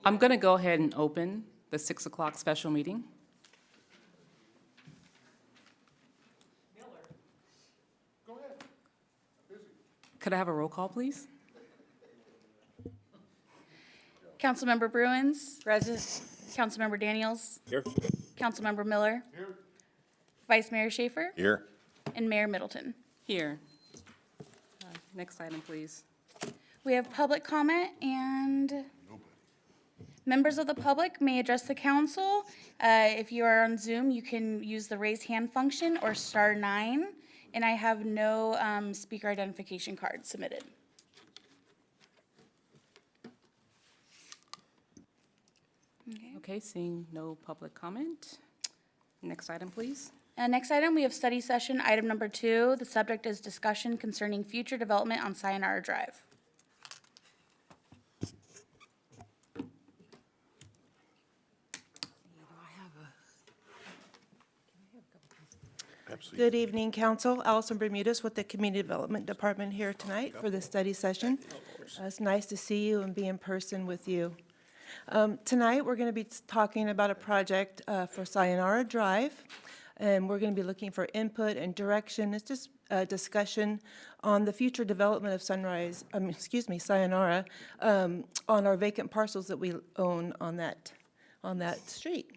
I'm going to go ahead and open the 6 o'clock special meeting. Could I have a roll call, please? Councilmember Bruins, Present. Councilmember Daniels, Here. Councilmember Miller, Vice Mayor Schaefer, Here. and Mayor Middleton. Here. Next item, please. We have public comment, and members of the public may address the council. If you are on Zoom, you can use the raise hand function or *9, and I have no speaker identification card submitted. Okay, seeing no public comment. Next item, please. Next item, we have study session, item number 2. The subject is discussion concerning future development on Sayonara Drive. Absolutely. Good evening, Council. Allison Bermudez with the Community Development Department here tonight for the study session. It's nice to see you and be in person with you. Tonight, we're going to be talking about a project for Sayonara Drive, and we're going to be looking for input and direction. It's just a discussion on the future development of Sayonara, on our vacant parcels that we own on that street.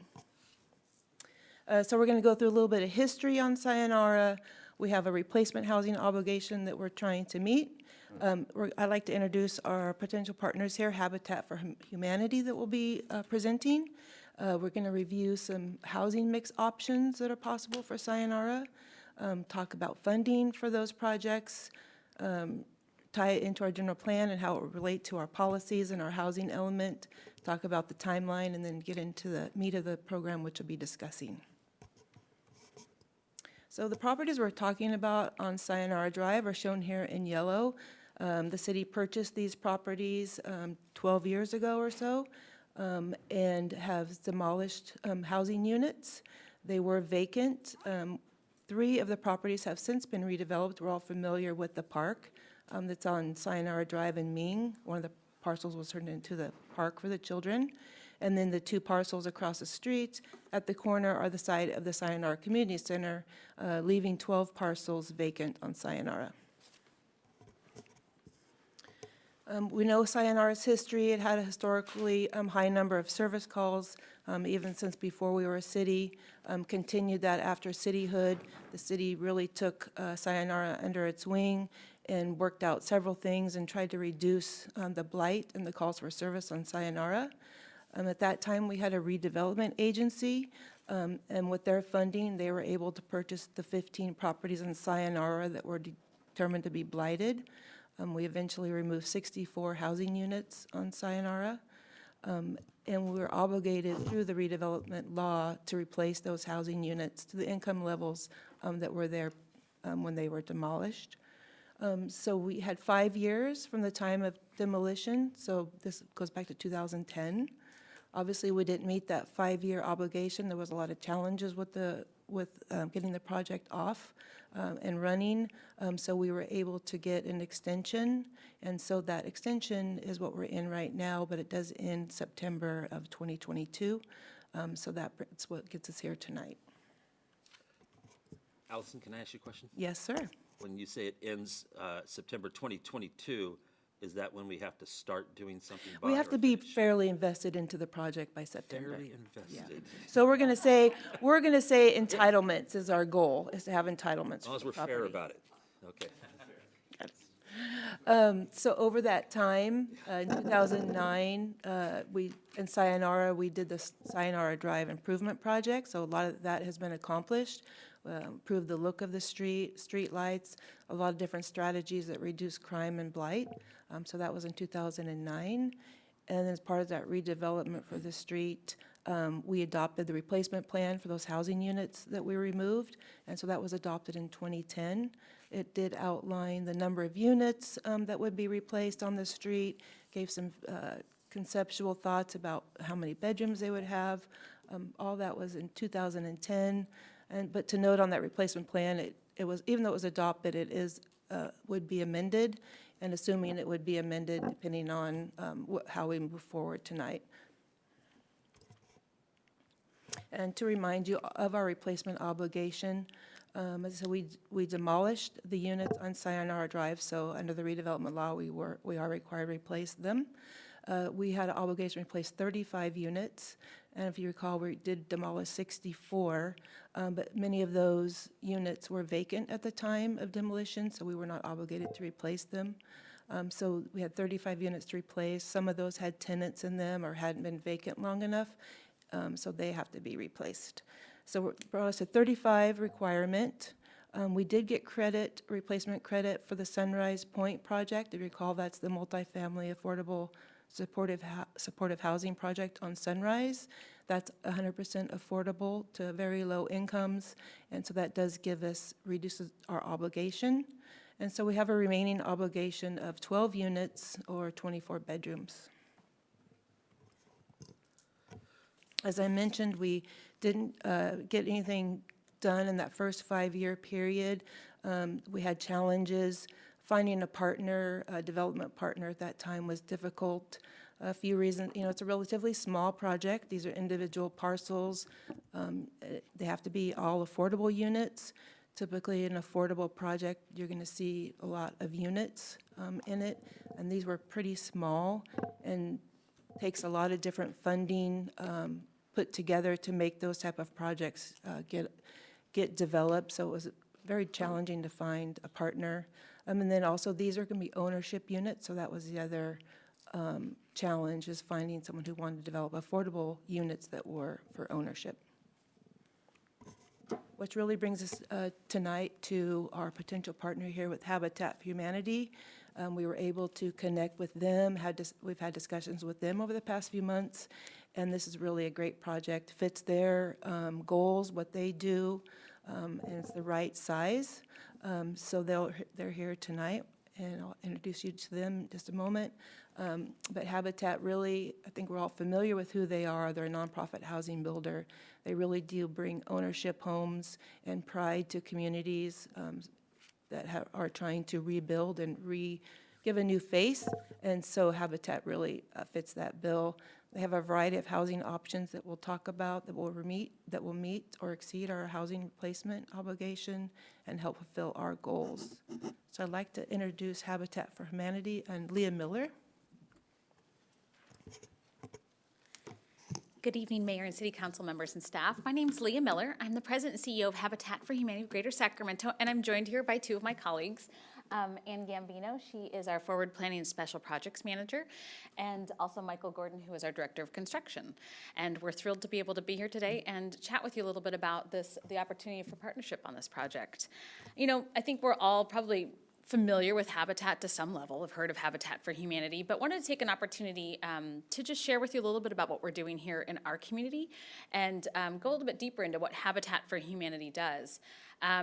So we're going to go through a little bit of history on Sayonara. We have a replacement housing obligation that we're trying to meet. I'd like to introduce our potential partners here, Habitat for Humanity, that will be presenting. We're going to review some housing mix options that are possible for Sayonara, talk about funding for those projects, tie it into our general plan and how it will relate to our policies and our housing element, talk about the timeline, and then get into the meat of the program, which we'll be discussing. So the properties we're talking about on Sayonara Drive are shown here in yellow. The city purchased these properties 12 years ago or so and have demolished housing units. They were vacant. 3 of the properties have since been redeveloped. We're all familiar with the park that's on Sayonara Drive in Ming. One of the parcels was turned into the park for the children. And then the 2 parcels across the street at the corner are the site of the Sayonara Community Center, leaving 12 parcels vacant on Sayonara. We know Sayonara's history. It had a historically high number of service calls, even since before we were a city. Continued that after cityhood. The city really took Sayonara under its wing and worked out several things and tried to reduce the blight and the calls for service on Sayonara. At that time, we had a redevelopment agency, and with their funding, they were able to purchase the 15 properties in Sayonara that were determined to be blighted. We eventually removed 64 housing units on Sayonara, and we were obligated through the redevelopment law to replace those housing units to the income levels that were there when they were demolished. So we had 5 years from the time of demolition, so this goes back to 2010. Obviously, we didn't meet that 5-year obligation. There was a lot of challenges with getting the project off and running, so we were able to get an extension, and so that extension is what we're in right now, but it does end September of 2022, so that's what gets us here tonight. Allison, can I ask you a question? Yes, sir. When you say it ends September 2022, is that when we have to start doing something about it? We have or to be finish? fairly invested into the project by September. Fairly invested. So we're going to say entitlements is our goal, is to have entitlements. As long as for we're the fair property. about it. Okay. So over that time, in 2009, in Sayonara, we did the Sayonara Drive Improvement Project, so a lot of that has been accomplished. Improved the look of the street lights, a lot of different strategies that reduce crime and blight. So that was in 2009. And as part of that redevelopment for the street, we adopted the replacement plan for those housing units that we removed, and so that was adopted in 2010. It did outline the number of units that would be replaced on the street, gave some conceptual thoughts about how many bedrooms they would have. All that was in 2010. But to note on that replacement plan, it was, even though it was adopted, it would be amended, and assuming it would be amended depending on how we move forward tonight. And to remind you of our replacement obligation, as I said, we demolished the units on Sayonara Drive, so under the redevelopment law, we are required to replace them. We had an obligation to replace 35 units, and if you recall, we did demolish 64, but many of those units were vacant at the time of demolition, so we were not obligated to replace them. So we had 35 units to replace. Some of those had tenants in them or hadn't been vacant long enough, so they have to be replaced. So it brought us a 35 requirement. We did get replacement credit for the Sunrise Point project. If you recall, that's the multifamily affordable supportive housing project on Sunrise. That's 100% affordable to very low incomes, and so that does reduces our obligation. And so we have a remaining obligation of 12 units or 24 bedrooms. As I mentioned, we didn't get anything done in that first 5-year period. We had challenges. Finding a partner, a development partner at that time was difficult. A few reasons, it's a relatively small project. These are individual parcels. They have to be all affordable units. Typically, an affordable project, you're going to see a lot of units in it, and these were pretty small and takes a lot of different funding put together to make those type of projects get developed. So it was very challenging to find a partner. And then also these are going to be ownership units, so that was the other challenge, is finding someone who wanted to develop affordable units that were for ownership. Which really brings us tonight to our potential partner here with Habitat for Humanity. We were able to connect with them. We've had discussions with them over the past few months, and this is really a great project. Fits their goals, what they do, and it's the right size. So they're here tonight, and I'll introduce you to them in just a moment. But Habitat really, I think we're all familiar with who they are. They're a nonprofit housing builder. They really do bring ownership homes and pride to communities that are trying to rebuild and give a new face. And so Habitat really fits that bill. They have a variety of housing options that we'll talk about that will meet or exceed our housing replacement obligation and help fulfill our goals. So I'd like to introduce Habitat for Humanity and Leah Miller. Good evening, Mayor and City Council members and staff. My name is Leah Miller. I'm the President and CEO of Habitat for Humanity of Greater Sacramento, and I'm joined here by two of my colleagues. Ann Gambino, she is our Forward Planning and Special Projects Manager, and also Michael Gordon, who is our Director of Construction. And we're thrilled to be able to be here today and chat with you a little bit about the opportunity for partnership on this project. I think we're all probably familiar with Habitat to some level, have heard of Habitat for Humanity, but wanted to take an opportunity to just share with you a little bit about what we're doing here in our community and go a little bit deeper into what Habitat for Humanity does.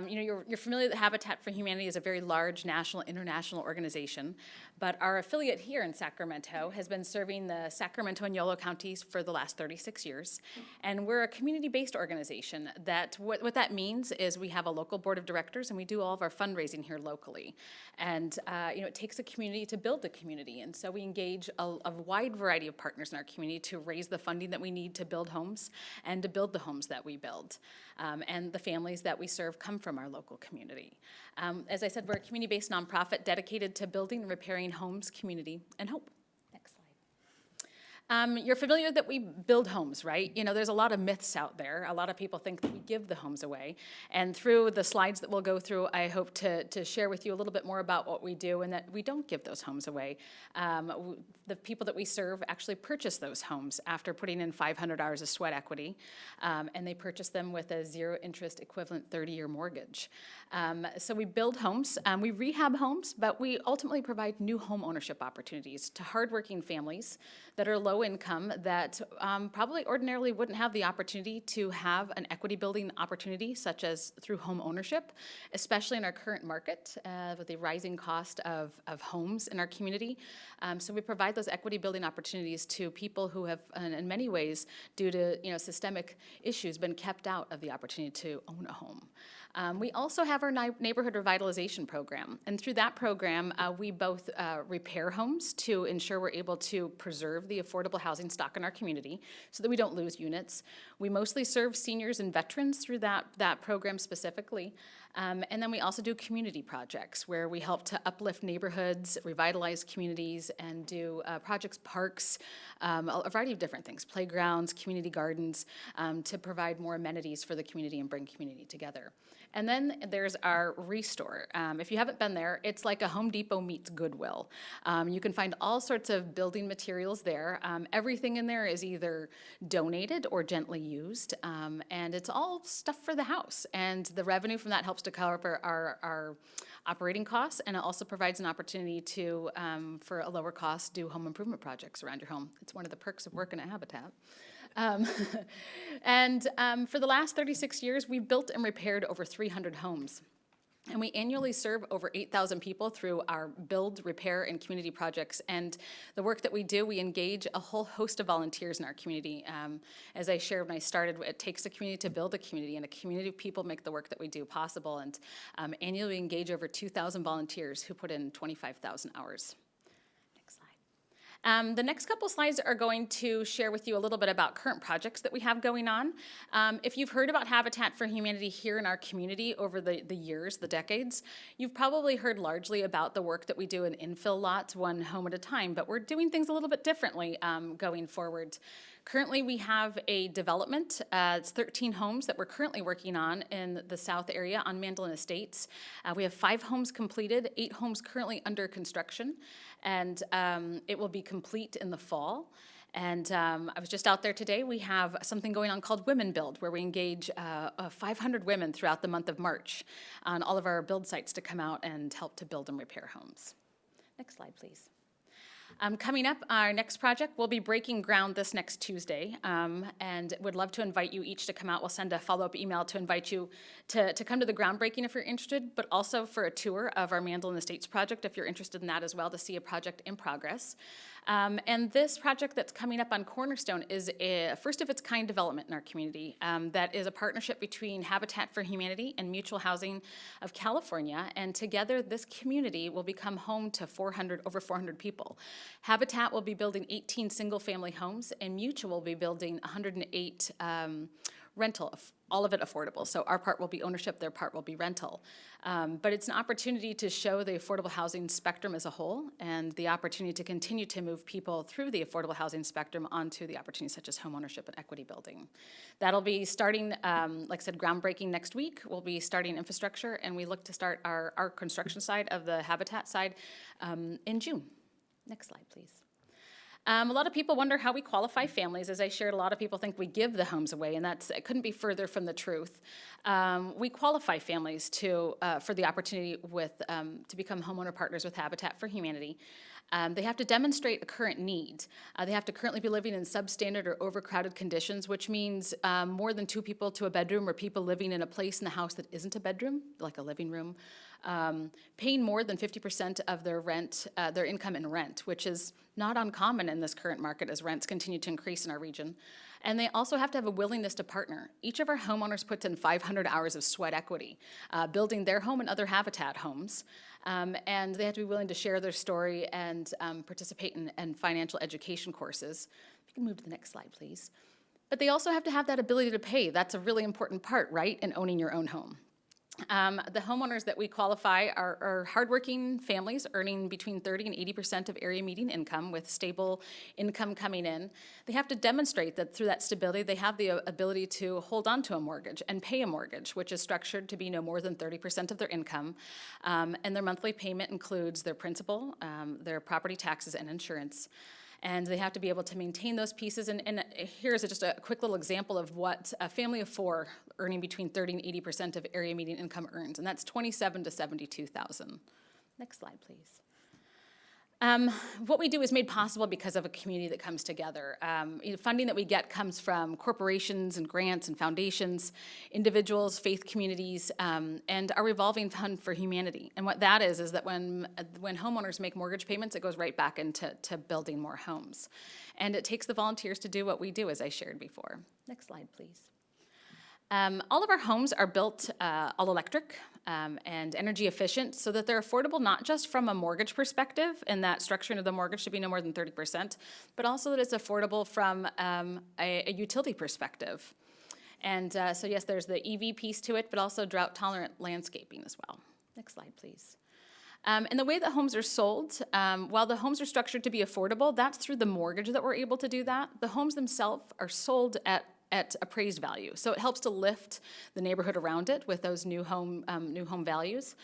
You're familiar that Habitat for Humanity is a very large national, international organization, but our affiliate here in Sacramento has been serving the Sacramento and Yolo counties for the last 36 years. And we're a community-based organization that, what that means is we have a local board of directors and we do all of our fundraising here locally. And, it takes a community to build a community. And so we engage a wide variety of partners in our community to raise the funding that we need to build homes and to build the homes that we build. And the families that we serve come from our local community. As I said, we're a community-based nonprofit dedicated to building and repairing homes, community, and hope. Next slide. You're familiar that we build homes, right? There's a lot of myths out there. A lot of people think that we give the homes away. And through the slides that we'll go through, I hope to share with you a little bit more about what we do and that we don't give those homes away. The people that we serve actually purchase those homes after putting in 500 hours of sweat equity, and they purchase them with a zero interest equivalent 30-year mortgage. So we build homes, we rehab homes, but we ultimately provide new home ownership opportunities to hardworking families that are low income that probably ordinarily wouldn't have the opportunity to have an equity building opportunity such as through home ownership, especially in our current market with the rising cost of homes in our community. So we provide those equity building opportunities to people who have, in many ways, due to systemic issues, been kept out of the opportunity to own a home. We also have our neighborhood revitalization program, and through that program, we both repair homes to ensure we're able to preserve the affordable housing stock in our community so that we don't lose units. We mostly serve seniors and veterans through that program specifically. And then we also do community projects where we help to uplift neighborhoods, revitalize communities, and do projects, parks, a variety of different things, playgrounds, community gardens, to provide more amenities for the community and bring community together. And then there's our Restore. If you haven't been there, it's like a Home Depot meets Goodwill. You can find all sorts of building materials there. Everything in there is either donated or gently used, and it's all stuff for the house. And the revenue from that helps to cover our operating costs, and it also provides an opportunity to, for a lower cost, do home improvement projects around your home. It's one of the perks of working at Habitat. For the last 36 years, we've built and repaired over 300 homes. And we annually serve over 8,000 people through our build, repair, and community projects. And the work that we do, we engage a whole host of volunteers in our community. As I shared when I started, it takes a community to build a community, and a community of people make the work that we do possible. And annually we engage over 2,000 volunteers who put in 25,000 hours. The next couple slides are going to share with you a little bit about current projects that we have going on. If you've heard about Habitat for Humanity here in our community over the years, the decades, you've probably heard largely about the work that we do in infill lots, one home at a time, but we're doing things a little bit differently going forward. Currently, we have a development. It's 13 homes that we're currently working on in the south area on Mandolin Estates. We have 5 homes completed, 8 homes currently under construction, and it will be complete in the fall. And I was just out there today. We have something going on called Women Build, where we engage 500 women throughout the month of March on all of our build sites to come out and help to build and repair homes. Next slide, please. Coming up, our next project, we'll be breaking ground this next Tuesday, and would love to invite you each to come out. We'll send a follow-up email to invite you to come to the groundbreaking if you're interested, but also for a tour of our Mandolin Estates project if you're interested in that as well, to see a project in progress. And this project that's coming up on Cornerstone is a first-of-its-kind development in our community that is a partnership between Habitat for Humanity and Mutual Housing of California, and together this community will become home to over 400 people. Habitat will be building 18 single-family homes, and Mutual will be building 108 rental, all of it affordable. So our part will be ownership, their part will be rental. But it's an opportunity to show the affordable housing spectrum as a whole, and the opportunity to continue to move people through the affordable housing spectrum onto the opportunities such as homeownership and equity building. That'll be starting, like I said, groundbreaking next week. We'll be starting infrastructure, and we look to start our construction side of the Habitat side in June. Next slide, please. A lot of people wonder how we qualify families. As I shared, a lot of people think we give the homes away, and it couldn't be further from the truth. We qualify families for the opportunity to become homeowner partners with Habitat for Humanity. They have to demonstrate a current need. They have to currently be living in substandard or overcrowded conditions, which means more than 2 people to a bedroom, or people living in a place in the house that isn't a bedroom, like a living room. Paying more than 50% of their rent, their income in rent, which is not uncommon in this current market as rents continue to increase in our region. And they also have to have a willingness to partner. Each of our homeowners puts in 500 hours of sweat equity, building their home and other Habitat homes. And they have to be willing to share their story and participate in financial education courses. If you can move to the next slide, please. But they also have to have that ability to pay. That's a really important part, right, in owning your own home. The homeowners that we qualify are hardworking families earning between 30% and 80% of area median income with stable income coming in. They have to demonstrate that through that stability, they have the ability to hold on to a mortgage and pay a mortgage, which is structured to be no more than 30% of their income. And their monthly payment includes their principal, their property taxes, and insurance. And they have to be able to maintain those pieces. And here's just a quick little example of what a family of 4 earning between 30% and 80% of area median income earns, and that's $27,000 to $72,000. Next slide, please. What we do is made possible because of a community that comes together. Funding that we get comes from corporations and grants and foundations, individuals, faith communities, and our revolving fund for humanity. And what that is that when homeowners make mortgage payments, it goes right back into building more homes. And it takes the volunteers to do what we do, as I shared before. Next slide, please. All of our homes are built all electric and energy efficient so that they're affordable not just from a mortgage perspective, and that structuring of the mortgage should be no more than 30%, but also that it's affordable from a utility perspective. And so yes, there's the EV piece to it, but also drought tolerant landscaping as well. Next slide, please. And the way that homes are sold, while the homes are structured to be affordable, that's through the mortgage that we're able to do that. The homes themselves are sold at appraised value. So it helps to lift the neighborhood around it with those new home values.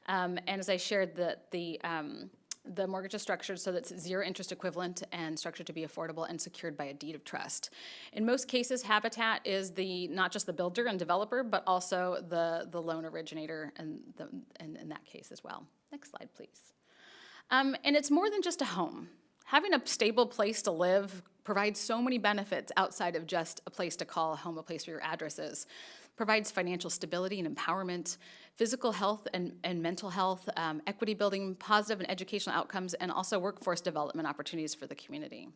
And as I shared, the mortgage is structured so that it's zero interest equivalent and structured to be affordable and secured by a deed of trust. In most cases, Habitat is not just the builder and developer, but also the loan originator in that case as well. Next slide, please. And it's more than just a home. Having a stable place to live provides so many benefits outside of just a place to call home, a place where your address is. Provides financial stability and empowerment, physical health and mental health, equity building, positive and educational outcomes, and also workforce development opportunities for the community.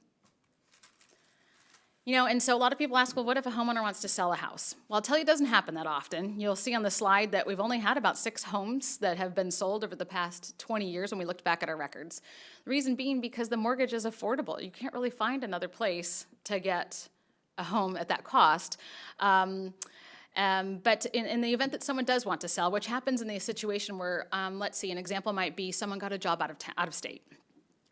You know, and so a lot of people ask, well, what if a homeowner wants to sell a house? Well, I'll tell you, it doesn't happen that often. You'll see on the slide that we've only had about 6 homes that have been sold over the past 20 years when we looked back at our records. The reason being because the mortgage is affordable. You can't really find another place to get a home at that cost. But in the event that someone does want to sell, which happens in the situation where, let's see, an example might be someone got a job out of state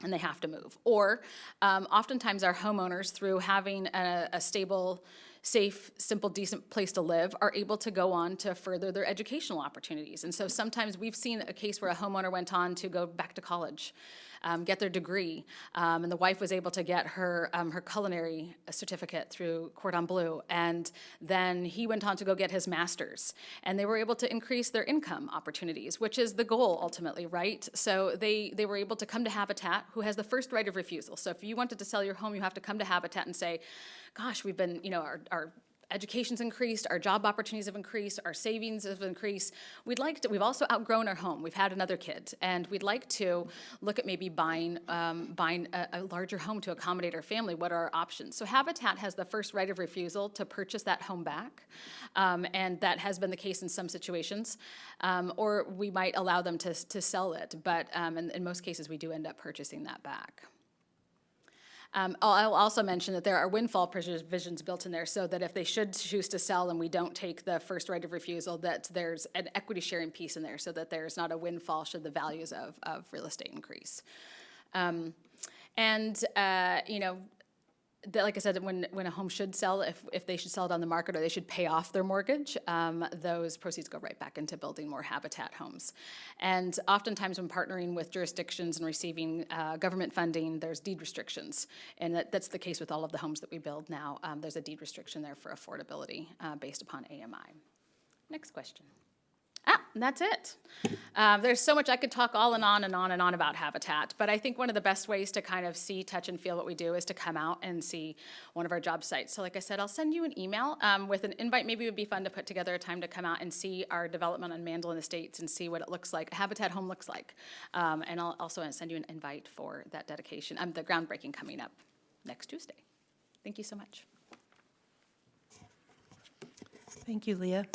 and they have to move. Or oftentimes our homeowners, through having a stable, safe, simple, decent place to live, are able to go on to further their educational opportunities. And so sometimes we've seen a case where a homeowner went on to go back to college, get their degree, and the wife was able to get her culinary certificate through Cordon Bleu, and then he went on to go get his master's, and they were able to increase their income opportunities, which is the goal ultimately, right? So they were able to come to Habitat, who has the first right of refusal. So if you wanted to sell your home, you have to come to Habitat and say, gosh, we've been, our education's increased, our job opportunities have increased, our savings have increased. We've also outgrown our home. We've had another kid, and we'd like to look at maybe buying a larger home to accommodate our family. What are our options? So Habitat has the first right of refusal to purchase that home back, and that has been the case in some situations. Or we might allow them to sell it, but in most cases we do end up purchasing that back. I'll also mention that there are windfall provisions built in there so that if they should choose to sell and we don't take the first right of refusal, that there's an equity sharing piece in there so that there's not a windfall should the values of real estate increase. Like I said, when a home should sell, if they should sell it on the market or they should pay off their mortgage, those proceeds go right back into building more Habitat homes. And oftentimes when partnering with jurisdictions and receiving government funding, there's deed restrictions. And that's the case with all of the homes that we build now. There's a deed restriction there for affordability based upon AMI. Next question. And that's it. There's so much I could talk on and on about Habitat, but I think one of the best ways to kind of see, touch, and feel what we do is to come out and see one of our job sites. So like I said, I'll send you an email with an invite. Maybe it would be fun to put together a time to come out and see our development on Mandolin Estates and see what it looks like, a Habitat home looks like. And I'll also send you an invite for that dedication, the groundbreaking coming up next Tuesday. Thank you so much. Thank you, Leah.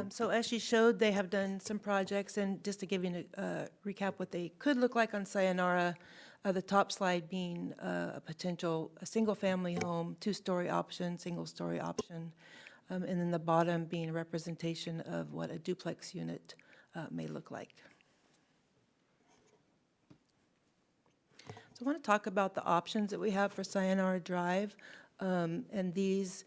So as she showed, they have done some projects, and just to give you a recap what they could look like on Sayonara, the top slide being a single-family home, 2-story option, single-story option, and then the bottom being a representation of what a duplex unit may look like. So I want to talk about the options that we have for Sayonara Drive, and these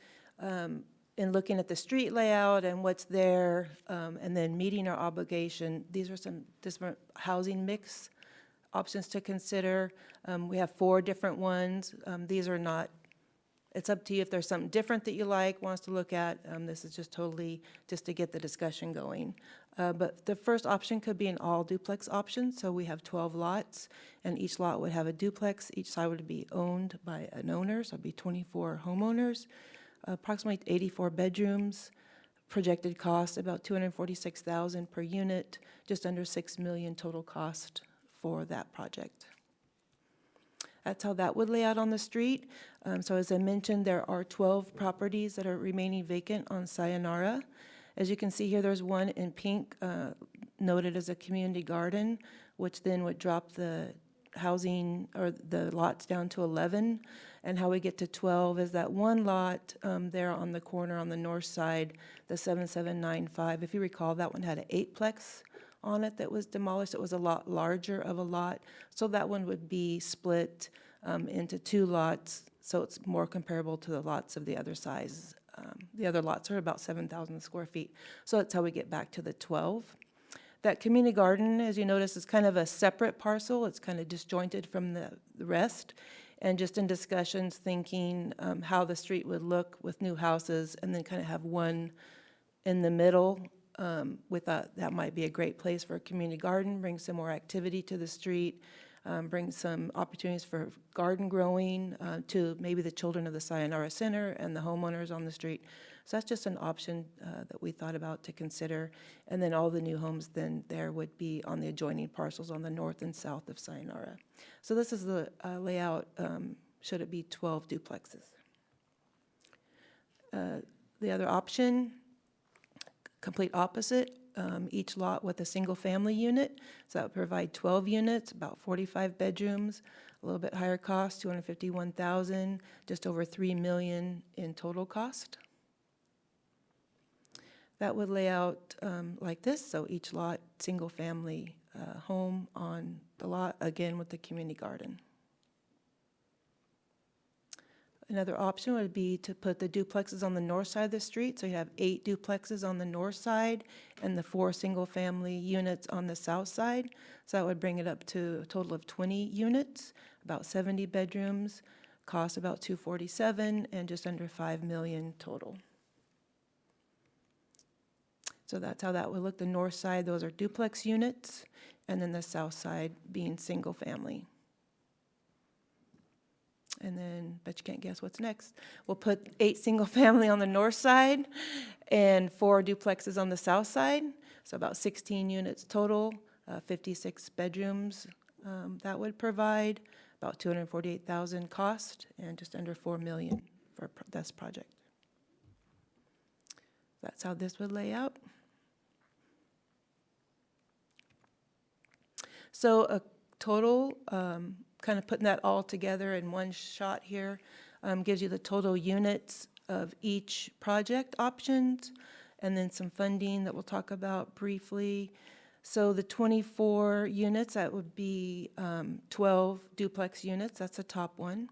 in looking at the street layout and what's there, and then meeting our obligation, these are some different housing mix options to consider. We have 4 different ones. These are not, it's up to you if there's something different that you want us to look at. This is just totally just to get the discussion going. But the first option could be an all duplex option. So we have 12 lots, and each lot would have a duplex. Each side would be owned by an owner, so it'd be 24 homeowners. Approximately 84 bedrooms, projected cost about $246,000 per unit, just under $6 million total cost for that project. That's how that would lay out on the street. So as I mentioned, there are 12 properties that are remaining vacant on Sayonara. As you can see here, there's one in pink noted as a community garden, which then would drop the housing or the lots down to 11. And how we get to 12 is that one lot there on the corner on the north side, the 7795. If you recall, that one had an 8-plex on it that was demolished. It was a lot larger of a lot. So that one would be split into 2 lots, so it's more comparable to the lots of the other size. The other lots are about 7,000 square feet. So that's how we get back to the 12. That community garden, as you notice, is kind of a separate parcel. It's kind of disjointed from the rest. And just in discussions, thinking how the street would look with new houses, and then kind of have one in the middle. We thought that might be a great place for a community garden, bring some more activity to the street, bring some opportunities for garden growing to maybe the children of the Sayonara Center and the homeowners on the street. So that's just an option that we thought about to consider. And then all the new homes then there would be on the adjoining parcels on the north and south of Sayonara. So this is the layout, should it be 12 duplexes. The other option, complete opposite, each lot with a single-family unit. So that would provide 12 units, about 45 bedrooms, a little bit higher cost, $251,000, just over $3 million in total cost. That would lay out like this, so each lot, single-family home on the lot, again with the community garden. Another option would be to put the duplexes on the north side of the street, so you have 8 duplexes on the north side and the 4 single-family units on the south side. So that would bring it up to a total of 20 units, about 70 bedrooms, cost about $247,000, and just under $5 million total. So that's how that would look. The north side, those are duplex units, and then the south side being single-family. And then, bet you can't guess what's next. We'll put 8 single-family on the north side and 4 duplexes on the south side. So about 16 units total, 56 bedrooms. That would provide about $248,000 cost and just under $4 million for this project. That's how this would lay out. So a total, kind of putting that all together in one shot here, gives you the total units of each project options, and then some funding that we'll talk about briefly. So the 24 units, that would be 12 duplex units, that's the top one.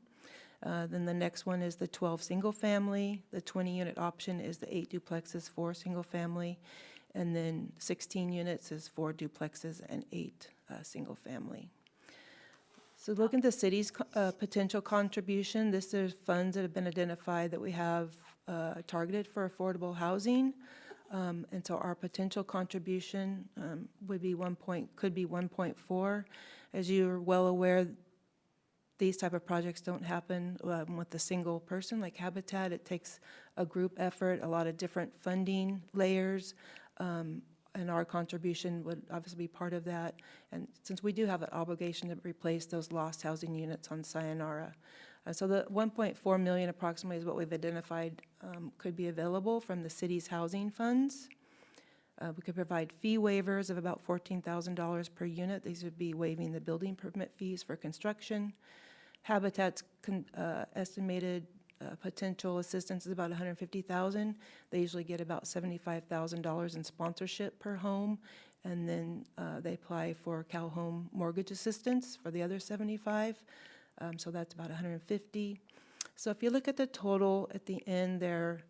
Then the next one is the 12 single family. The 20 unit option is the 8 duplexes, 4 single family. And then 16 units is 4 duplexes and 8 single family. So looking at the city's potential contribution, this is funds that have been identified that we have targeted for affordable housing. And so our potential contribution would be could be 1.4. As you're well aware, these type of projects don't happen with a single person like Habitat. It takes a group effort, a lot of different funding layers, and our contribution would obviously be part of that. And since we do have an obligation to replace those lost housing units on Sayonara. So the 1.4 million approximately is what we've identified could be available from the city's housing funds. We could provide fee waivers of about $14,000 per unit. These would be waiving the building permit fees for construction. Habitat's estimated potential assistance is about $150,000. They usually get about $75,000 in sponsorship per home, and then they apply for Cal Home mortgage assistance for the other 75. So that's about $150,000. So if you look at the total at the end there,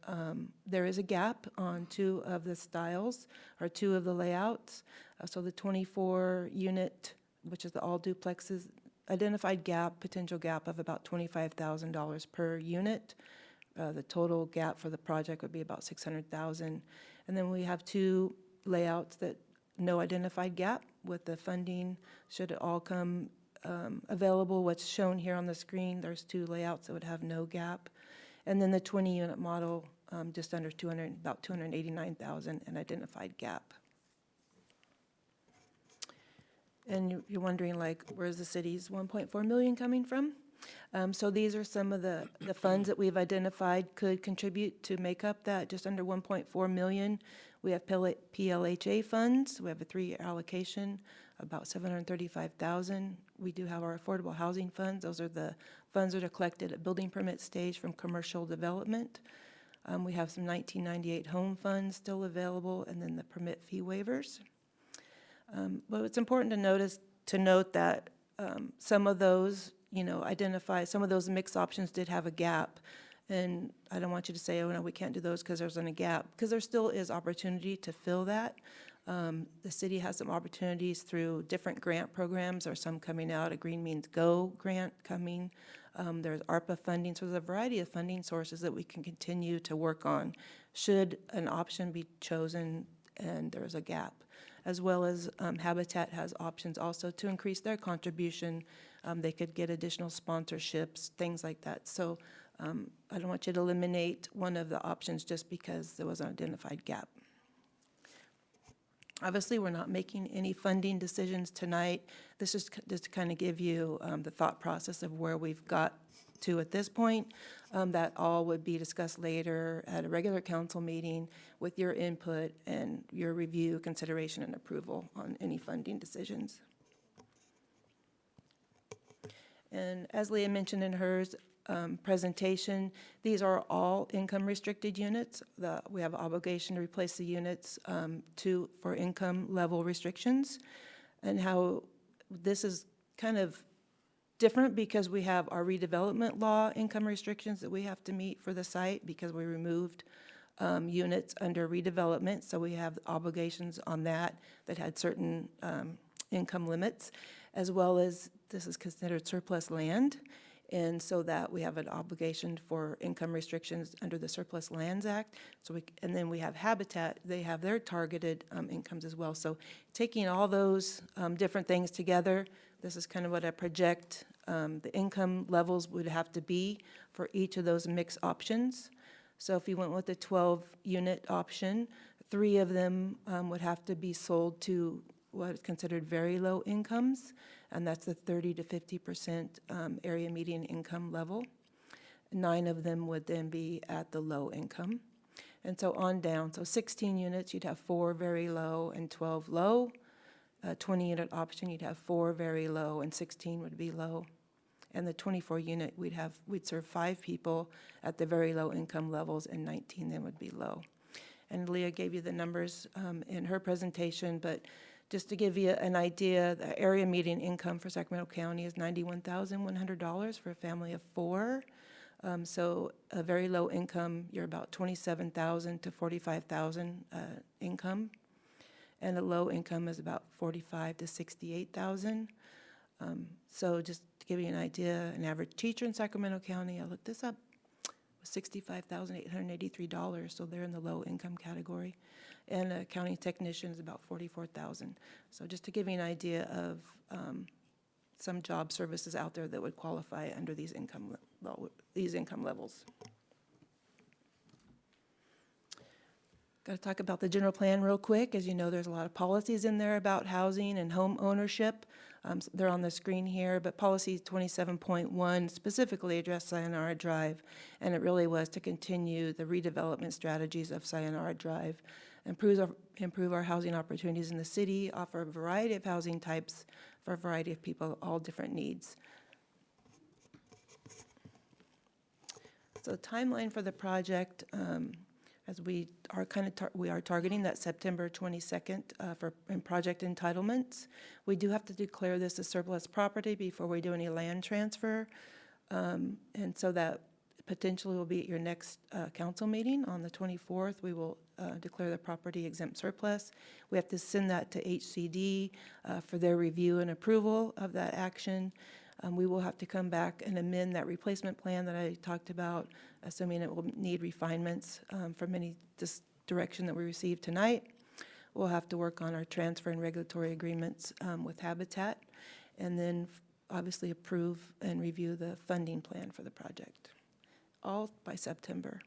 there is a gap on 2 of the styles or 2 of the layouts. So the 24 unit, which is the all duplexes, identified gap, potential gap of about $25,000 per unit. The total gap for the project would be about $600,000. And then we have 2 layouts that no identified gap with the funding. Should it all come available, what's shown here on the screen, there's 2 layouts that would have no gap. And then the 20 unit model, just under about $289,000 an identified gap. And you're wondering, like, where's the city's $1.4 million coming from? So these are some of the funds that we've identified could contribute to make up that just under 1.4 million. We have PLHA funds. We have a 3-year allocation, about 735,000. We do have our affordable housing funds. Those are the funds that are collected at building permit stage from commercial development. We have some 1998 home funds still available, and then the permit fee waivers. But it's important to note that some of those, some of those mixed options did have a gap. And I don't want you to say, oh, no, we can't do those because there's a gap, because there still is opportunity to fill that. The city has some opportunities through different grant programs. There's some coming out, a Green Means Go grant coming. There's ARPA funding, so there's a variety of funding sources that we can continue to work on should an option be chosen and there's a gap. As well as Habitat has options also to increase their contribution. They could get additional sponsorships, things like that. So I don't want you to eliminate one of the options just because there was an identified gap. Obviously, we're not making any funding decisions tonight. This is just to kind of give you the thought process of where we've got to at this point. That all would be discussed later at a regular council meeting with your input and your review, consideration, and approval on any funding decisions. And as Leah mentioned in hers presentation, these are all income restricted units. We have an obligation to replace the units for income level restrictions. And how this is kind of different because we have our redevelopment law income restrictions that we have to meet for the site because we removed units under redevelopment. So we have obligations on that had certain income limits, as well as this is considered surplus land. And so that we have an obligation for income restrictions under the Surplus Lands Act. And then we have Habitat, they have their targeted incomes as well. So taking all those different things together, this is kind of what I project the income levels would have to be for each of those mixed options. So if you went with the 12-unit option, 3 of them would have to be sold to what is considered very low incomes, and that's the 30 to 50% area median income level. 9 of them would then be at the low income. And so on down, so 16 units, you'd have 4 very low and 12 low. 20-unit option, you'd have 4 very low and 16 would be low. And the 24-unit, we'd serve 5 people at the very low income levels and 19 then would be low. And Leah gave you the numbers in her presentation, but just to give you an idea, the area median income for Sacramento County is $91,100 for a family of 4. So a very low income, you're about $27,000 to $45,000 income. And a low income is about $45,000 to $68,000. So just to give you an idea, an average teacher in Sacramento County, I looked this up, was $65,883. So they're in the low income category. And a county technician is about $44,000. So just to give you an idea of some job services out there that would qualify under these income levels. Got to talk about the general plan real quick. As you know, there's a lot of policies in there about housing and home ownership. They're on the screen here, but policy 27.1 specifically addressed Sayonara Drive, and it really was to continue the redevelopment strategies of Sayonara Drive, improve our housing opportunities in the city, offer a variety of housing types for a variety of people, all different needs. So the timeline for the project, as we are targeting that September 22nd for project entitlements. We do have to declare this a surplus property before we do any land transfer, and so that potentially will be at your next council meeting on the 24th. We will declare the property exempt surplus. We have to send that to HCD for their review and approval of that action. We will have to come back and amend that replacement plan that I talked about, assuming it will need refinements from any direction that we received tonight. We'll have to work on our transfer and regulatory agreements with Habitat, and then obviously approve and review the funding plan for the project, all by September.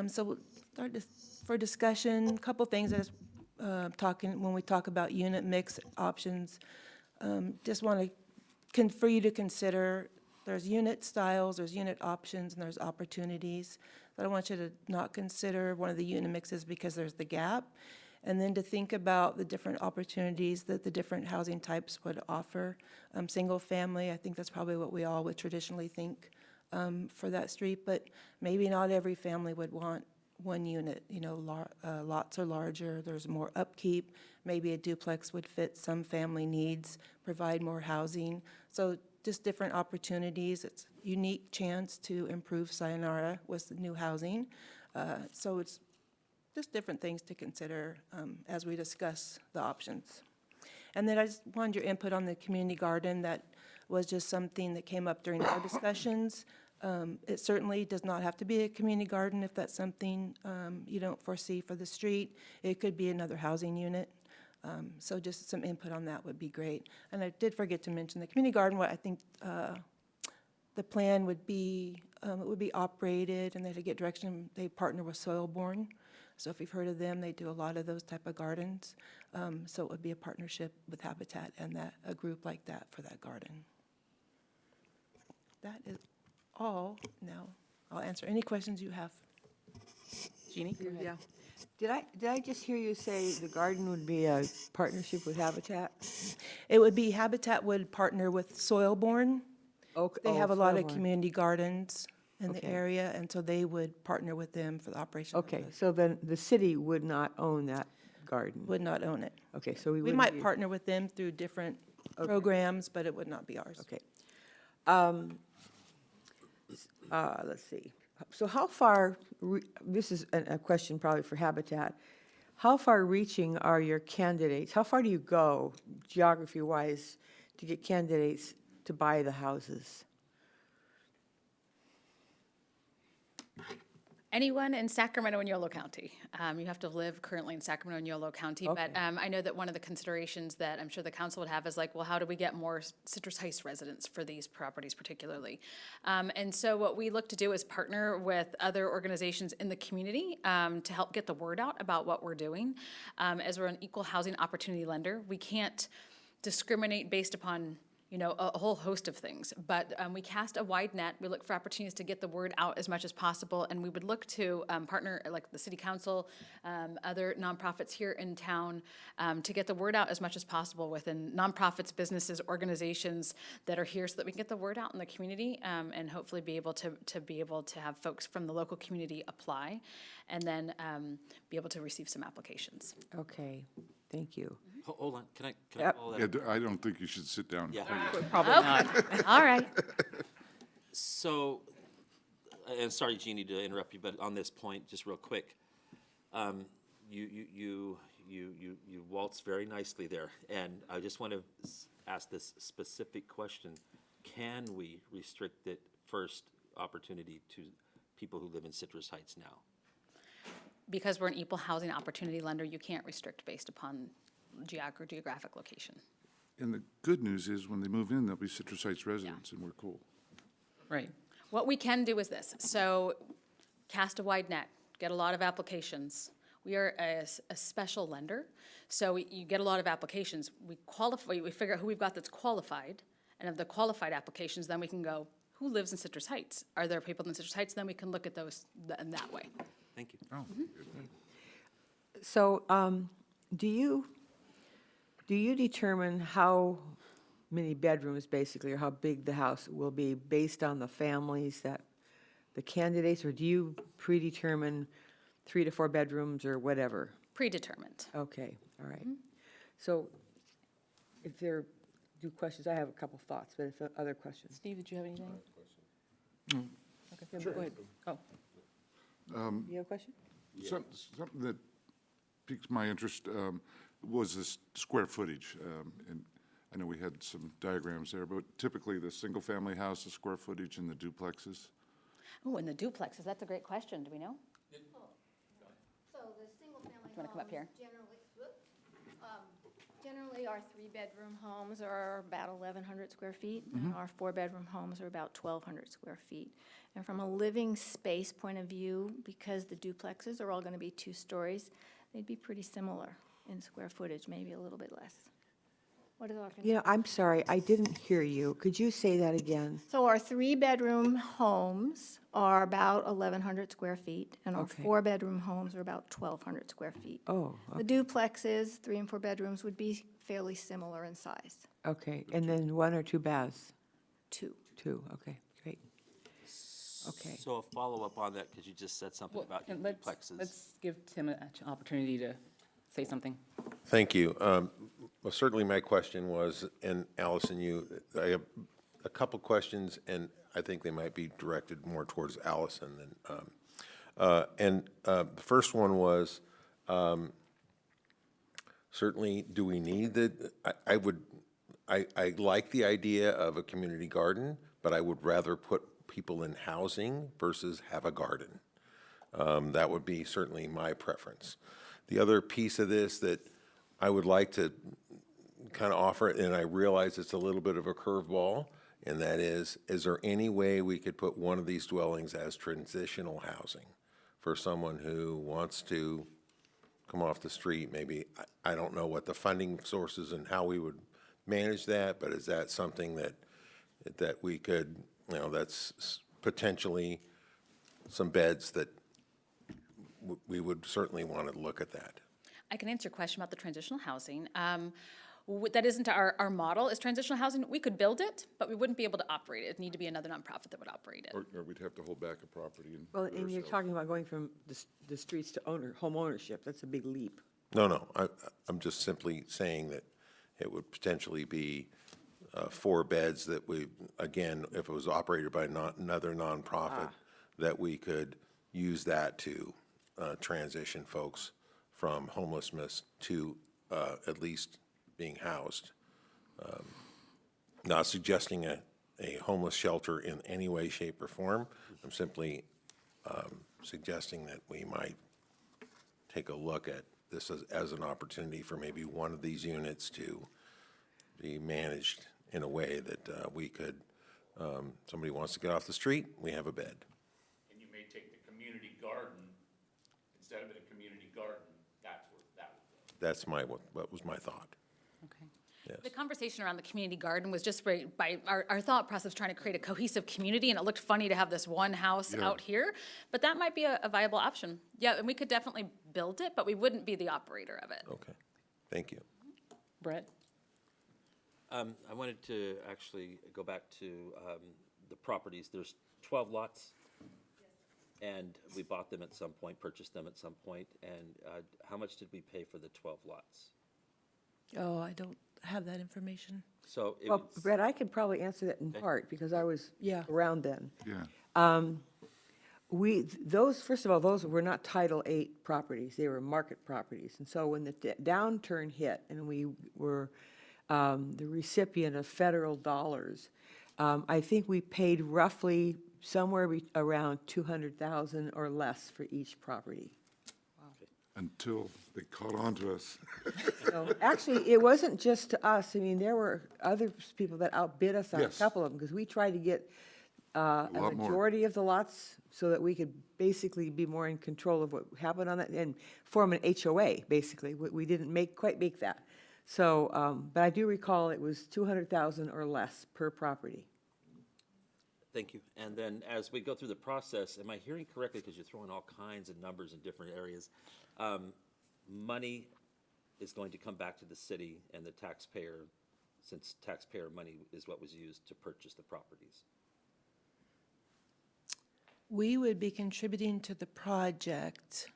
So we'll start for discussion, a couple things that is when we talk about unit mix options. Just want to, for you to consider, there's unit styles, there's unit options, and there's opportunities. But I want you to not consider one of the unit mixes because there's the gap, and then to think about the different opportunities that the different housing types would offer. Single family, I think that's probably what we all would traditionally think for that street, but maybe not every family would want one unit. You know, lots are larger, there's more upkeep, maybe a duplex would fit some family needs, provide more housing. So just different opportunities. It's a unique chance to improve Sayonara with the new housing. So it's just different things to consider as we discuss the options. And then I just wanted your input on the community garden. That was just something that came up during our discussions. It certainly does not have to be a community garden if that's something you don't foresee for the street. It could be another housing unit. So just some input on that would be great. And I did forget to mention the community garden. What I think the plan would be, it would be operated, and they get direction. They partner with Soilborne. So if you've heard of them, they do a lot of those type of gardens. So it would be a partnership with Habitat and a group like that for that garden. That is all. Now I'll answer any questions you have. Jeannie, go ahead. Yeah. Did I just hear you say the garden would be a partnership with Habitat? It would be Habitat would partner with Soilborne. They have a lot of Soilborne. community gardens in the Okay. area, and so they would partner with them for the operation. of Okay, the- so then the city would not own that garden? Would not own it. Okay, so we We wouldn't might be- partner with them through different Okay. programs, but it would not be ours. Okay. Let's see. So how far, this is a question probably for Habitat. How far reaching are your candidates? How far do you go geography-wise to get candidates to buy the houses? Anyone in Sacramento and Yolo County. You have to live currently in Sacramento and Yolo County. But I know that one of the considerations that I'm sure the council would have is like, well, how do we get more Citrus Heights residents for these properties particularly? And so what we look to do is partner with other organizations in the community to help get the word out about what we're doing. As we're an equal housing opportunity lender, we can't discriminate based upon a whole host of things. But we cast a wide net. We look for opportunities to get the word out as much as possible. And we would look to partner, like the city council, other nonprofits here in town, to get the word out as much as possible within nonprofits, businesses, organizations that are here so that we can get the word out in the community and hopefully be able to have folks from the local community apply and then be able to receive some applications. Okay, thank you. Hold on, can I Yep. follow that? Yeah, I don't think you should sit down. Yeah. Probably not. All right. So, and sorry, Jeannie, to interrupt you, but on this point, just real quick, you waltz very nicely there, and I just want to ask this specific question: can we restrict it first opportunity to people who live in Citrus Heights now? Because we're an equal housing opportunity lender, you can't restrict based upon geographic location. And the good news is, when they move in, they'll be Citrus Heights residents, and we're cool. Right. What we can do is this. So cast a wide net, get a lot of applications. We are a special lender, so you get a lot of applications. We qualify, we figure out who we've got that's qualified, and of the qualified applications, then we can go, who lives in Citrus Heights? Are there people in Citrus Heights? Then we can look at those in that way. Thank you. Oh, So, do you determine how many bedrooms, basically, or how big the house will be based on the families that, the candidates, or do you predetermine 3 to 4 bedrooms or whatever? Predetermined. Okay, all right. So, if there do questions, I have a couple thoughts, but if there are other questions. Steve, did you have anything? Okay, go ahead. Oh, You have a question? Something that piqued my interest was this square footage. And I know we had some diagrams there, but typically the single-family house, the square footage, and the duplexes. Oh, and the duplexes, that's a great question. Do we know? So the single-family wanna come up here? Generally, our 3-bedroom homes are about 1,100 square feet, and our 4-bedroom homes are about 1,200 square feet. And from a living space point of view, because the duplexes are all going to be 2 stories, they'd be pretty similar in square footage, maybe a little bit less. What is our? Yeah, I'm sorry, I didn't hear you. Could you say that again? So our 3-bedroom homes are about 1,100 square feet, and our Okay. 4-bedroom homes are about 1,200 square feet. Oh, The duplexes, 3 and 4 bedrooms, would be fairly similar in size, okay, and then 1 or 2 baths? 2. 2, okay, great. Okay. So a follow-up on that, because you just said something Well, about your and duplexes. let's give Tim an opportunity to say something. Thank you. Well, certainly my question was, and Allison, I have a couple questions, and I think they might be directed more towards Allison than, the first one was, certainly, do we need I like the idea of a community garden, but I would rather put people in housing versus have a garden. That would be certainly my preference. The other piece of this that I would like to kind of offer, and I realize it's a little bit of a curveball, and that is there any way we could put one of these dwellings as transitional housing for someone who wants to come off the street? Maybe, I don't know what the funding sources and how we would manage that, but is that something that we could, that's potentially some beds that we would certainly want to look at that? I can answer your question about the transitional housing. That isn't our model, is transitional housing. We could build it, but we wouldn't be able to operate it. It'd need to be another nonprofit that would operate it. Or we'd have to hold back a property and. Well, do it and you're ourselves. talking about going from the streets to home ownership. That's a big leap. No, I'm just simply saying that it would potentially be 4 beds that we, again, if it was operated by another nonprofit, that we could use that to transition folks from homelessness to at least being housed. Not suggesting a homeless shelter in any way, shape, or form. I'm simply suggesting that we might take a look at this as an opportunity for maybe one of these units to be managed in a way that we could, somebody wants to get off the street, we have a bed. And you may take the community garden, instead of it a community garden, that's where that would go. That's what was my thought. Okay. Yes. The conversation around the community garden was just by our thought process trying to create a cohesive community, and it looked funny to have this one house out here, but that might be a viable option. Yeah, and we could definitely build it, but we wouldn't be the operator of it. Okay, thank you. Brett? I wanted to actually go back to the properties. There's 12 lots. And we bought them at some point, purchased them at some point. And how much did we pay for the 12 lots? Oh, I don't have that information. So it Well, was, Brett, I could probably answer that in part, because I was Yeah. around then. Yeah, First of all, those were not Title VIII properties, they were market properties. And so when the downturn hit and we were the recipient of federal dollars, I think we paid roughly somewhere around 200,000 or less for each property. until they caught on to us. So, actually, it wasn't just to us. I mean, there were other people that outbid us on a Yes. couple of them, because we tried to get a lot more. majority of the lots so that we could basically be more in control of what happened on that and form an HOA, basically. We didn't quite make that. So, but I do recall it was 200,000 or less per property. thank you. And then as we go through the process, am I hearing correctly, because you're throwing all kinds of numbers in different areas, money is going to come back to the city and the taxpayer, since taxpayer money is what was used to purchase the properties? We would be contributing to the project.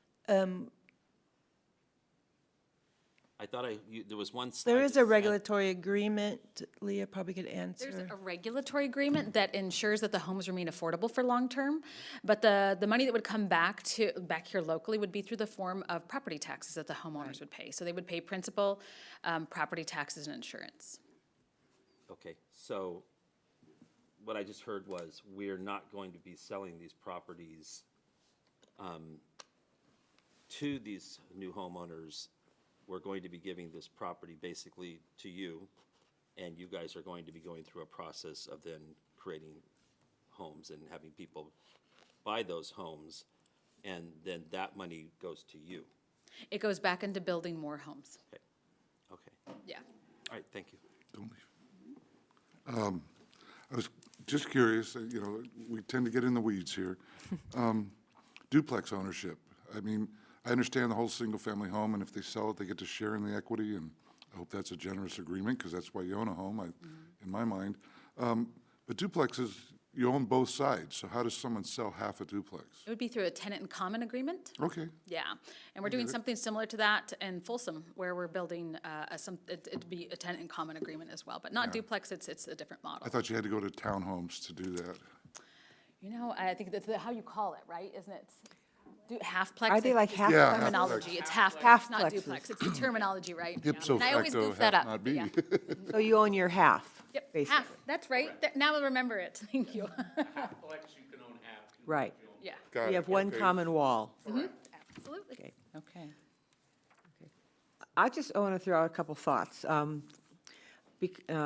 I thought there was one slide. There is that a said- regulatory agreement, Leah probably could There's answer. a regulatory agreement that ensures that the homes remain affordable for long-term, but the money that would come back here locally would be through the form of property taxes that the homeowners would pay. So they would pay principal, property taxes, and insurance. Okay, so what I just heard was, we're not going to be selling these properties to these new homeowners. We're going to be giving this property basically to you, and you guys are going to be going through a process of then creating homes and having people buy those homes, and then that money goes to you. It goes back into building more homes. Okay, Yeah. all right, thank you. Don't leave. I was just curious, we tend to get in the weeds here. Duplex ownership. I mean, I understand the whole single-family home, and if they sell it, they get to share in the equity, and I hope that's a generous agreement, because that's why you own a home, in my mind. But duplexes, you own both sides, so how does someone sell half a duplex? It would be through a tenant in common agreement. Okay, Yeah, and we're doing something similar to that in Folsom, where we're building it'd be a tenant in common agreement as well, but not duplex, it's a different model. I thought you had to go to townhomes to do that. I think that's how you call it, right, isn't it? Half-plex? Are they like is half- the Yeah, terminology, it's half-plex, not Half-plexes. duplex, it's the terminology, right? Ipso And I always facto, goof that half up. not be. Yeah. So you own your half, Yep, basically? half, that's right, now I remember it, thank you. Half-plex, you can own half. duplex, Right. you own Yeah, Got You it, have one okay. common wall. absolutely. Okay. Okay. I just want to throw out a couple thoughts.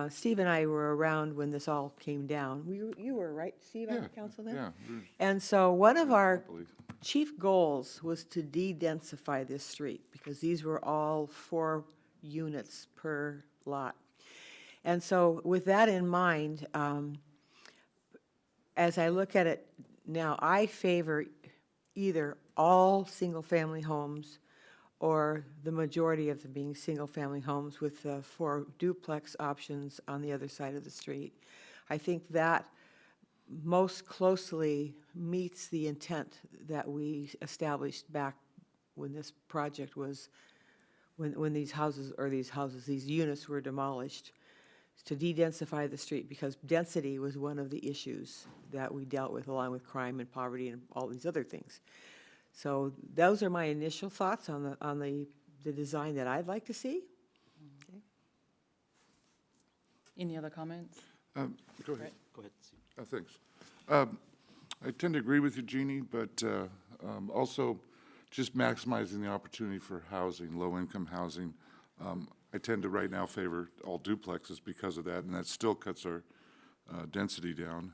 Steve and I were around when this all came down. You were, right, Steve, on the council then? Yeah, And so one of our happily. chief goals was to de-densify this street, because these were all 4 units per lot. And so with that in mind, as I look at it now, I favor either all single-family homes or the majority of them being single-family homes with 4 duplex options on the other side of the street. I think that most closely meets the intent that we established back when this project was, when these units were demolished, to de-densify the street, because density was one of the issues that we dealt with, along with crime and poverty and all these other things. So those are my initial thoughts on the design that I'd like to see. Any other comments? Go ahead. Go ahead, Steve. Thanks. I tend to agree with you, Jeannie, but also just maximizing the opportunity for housing, low-income housing. I tend to right now favor all duplexes because of that, and that still cuts our density down.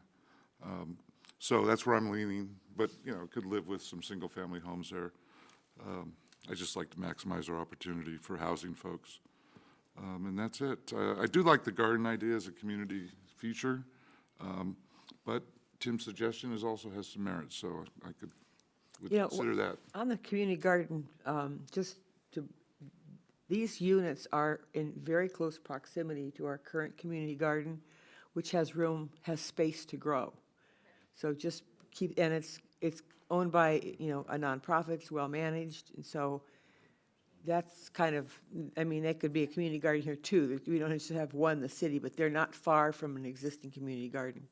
So that's where I'm leaning, but, could live with some single-family homes there. I just like to maximize our opportunity for housing folks. And that's it. I do like the garden idea as a community feature, but Tim's suggestion also has some merit, so I would consider that. On the community garden, these units are in very close proximity to our current community garden, which has space to grow. So just and it's owned by, a nonprofit, it's well-managed, and so that's kind of, they could be a community garden here too. We don't just have one in the city, but they're not far from an existing community garden.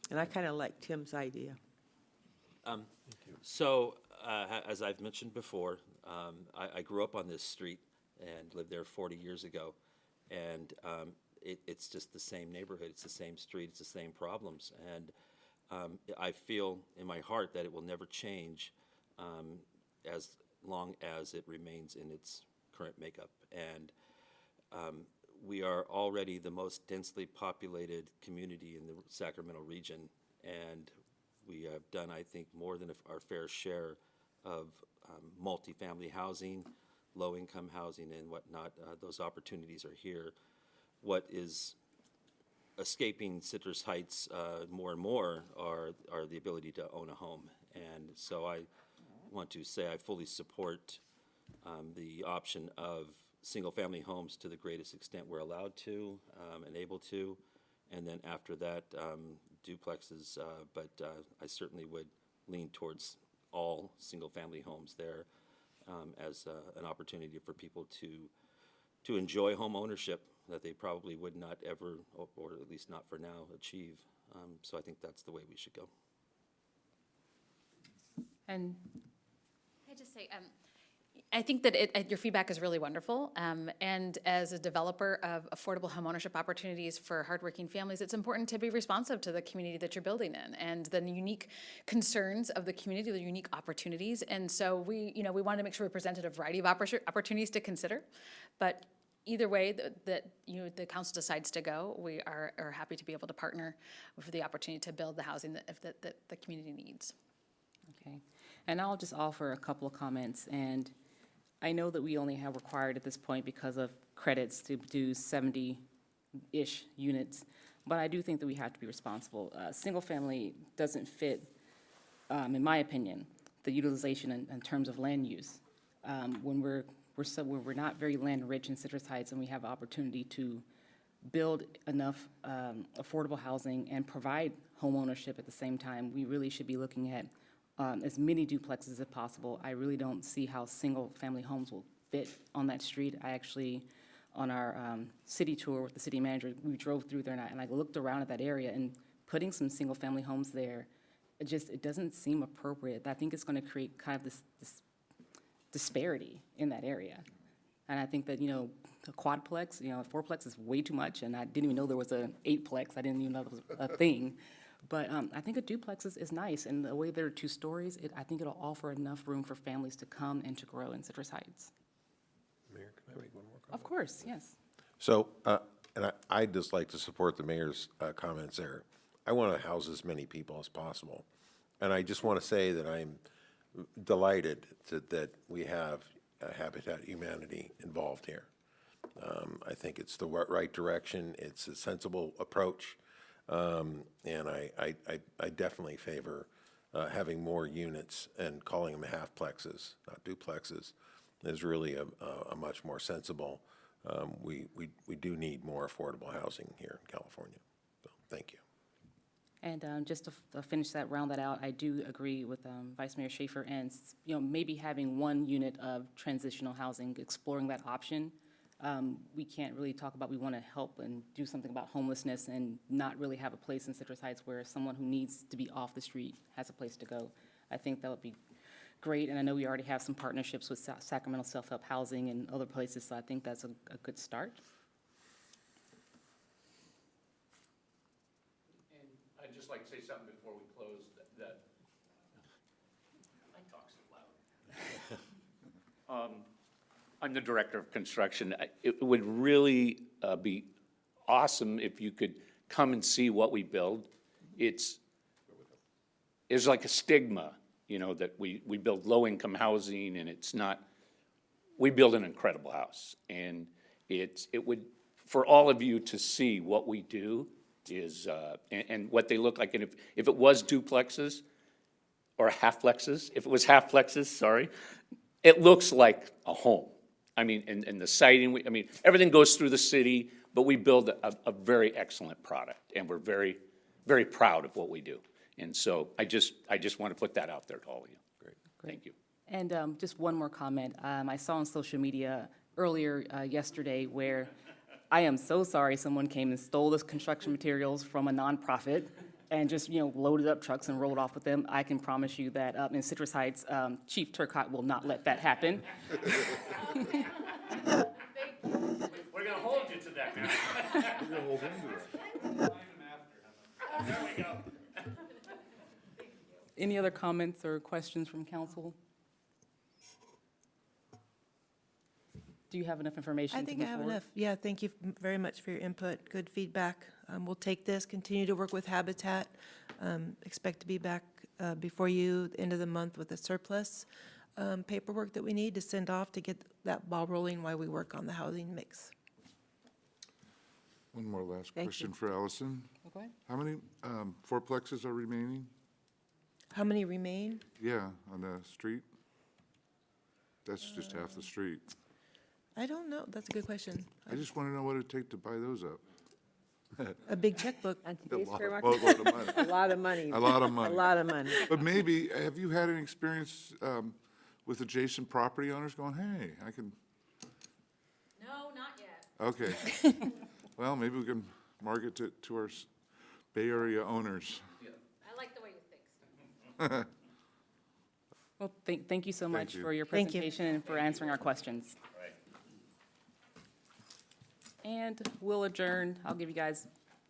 And I kind of like Tim's idea. So, as I've mentioned before, I grew up on this street and lived there 40 years ago. And it's just the same neighborhood, it's the same street, it's the same problems. And I feel in my heart that it will never change as long as it remains in its current makeup. And we are already the most densely populated community in the Sacramento region, and we have done, I think, more than our fair share of multifamily housing, low-income housing, and whatnot. Those opportunities are here. What is escaping Citrus Heights more and more are the ability to own a home. And so I want to say I fully support the option of single-family homes to the greatest extent we're allowed to and able to, and then after that, duplexes, but I certainly would lean towards all single-family homes there as an opportunity for people to enjoy home ownership that they probably would not ever, or at least not for now, achieve. So I think that's the way we should go. And I just say, I think that your feedback is really wonderful. And as a developer of affordable homeownership opportunities for hardworking families, it's important to be responsive to the community that you're building in and the unique concerns of the community, the unique opportunities. And so we wanted to make sure we presented a variety of opportunities to consider. But either way that the council decides to go, we are happy to be able to partner for the opportunity to build the housing that the community needs. Okay, and I'll just offer a couple of comments. And I know that we only have required at this point because of credits to do 70-ish units. But I do think that we have to be responsible. Single-family doesn't fit, in my opinion, the utilization in terms of land use. When we're not very land-rich in Citrus Heights, and we have opportunity to build enough affordable housing and provide homeownership at the same time, we really should be looking at as many duplexes as possible. I really don't see how single-family homes will fit on that street. I actually, on our city tour with the city manager, we drove through there, and I looked around at that area, and putting some single-family homes there, it doesn't seem appropriate. I think it's going to create kind of this disparity in that area. And I think that, a quadplex, a fourplex is way too much, and I didn't even know there was an eightplex. I didn't even know there was a thing. But I think a duplex is nice, and the way they're 2 stories, I think it'll offer enough room for families to come and to grow in Citrus Heights. Mayor, can I make one more comment? Of course, yes. So, and I'd just like to support the mayor's comments there. I want to house as many people as possible. And I just want to say that I'm delighted that we have Habitat Humanity involved here. I think it's the right direction. It's a sensible approach. And I definitely favor having more units and calling them half-plexes, not duplexes, is really a much more sensible. We do need more affordable housing here in California. So, thank you. And just to finish that, round that out, I do agree with Vice Mayor Schaefer, and maybe having 1 unit of transitional housing, exploring that option. We can't really talk about we want to help and do something about homelessness and not really have a place in Citrus Heights where someone who needs to be off the street has a place to go. I think that would be great, and I know we already have some partnerships with Sacramento Self-Help Housing and other places, so I think that's a good start. And I'd just like to say something before we close, that I talk so loud. I'm the director of construction. It would really be awesome if you could come and see what we build. It's like a stigma, that we build low-income housing, and it's not. We build an incredible house, and it would, for all of you to see what we do is, and what they look like, and if it was duplexes or half-plexes, if it was half-plexes, sorry, it looks like a home. I mean, and the siding, everything goes through the city, but we build a very excellent product, and we're very, very proud of what we do. And so I just want to put that out there to all of you. Great. Thank you. And just one more comment. I saw on social media earlier yesterday where I am so sorry someone came and stole this construction materials from a nonprofit and just, loaded up trucks and rolled off with them. I can promise you that in Citrus Heights, Chief Turcotte will not let that happen. We're gonna hold you to that now. We're gonna hold him to it. There we go. Any other comments or questions from council? Do you have enough information I to think move I have forward? enough. Yeah, thank you very much for your input, good feedback. We'll take this, continue to work with Habitat. Expect to be back before you at the end of the month with the surplus paperwork that we need to send off to get that ball rolling while we work on the housing mix. One more last Thank question you. for Allison. Okay. How many fourplexes are remaining? How many remain? Yeah, on the street? That's just half the street. I don't know, that's a good question. I just want to know what it'd take to buy those up. A big checkbook. On A today's lot, fair a market, lot of money. a lot of money. A lot of money. A lot of money. But maybe, have you had any experience with adjacent property owners going, hey, I can, No, not yet. okay. Well, maybe we can market it to our Bay Area owners. I like the way you think. Well, thank you so much you. for your Thank you. presentation and for answering our questions. And we'll adjourn. I'll give you guys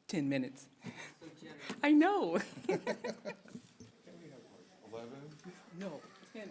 10 minutes. I know. 11? No, 10.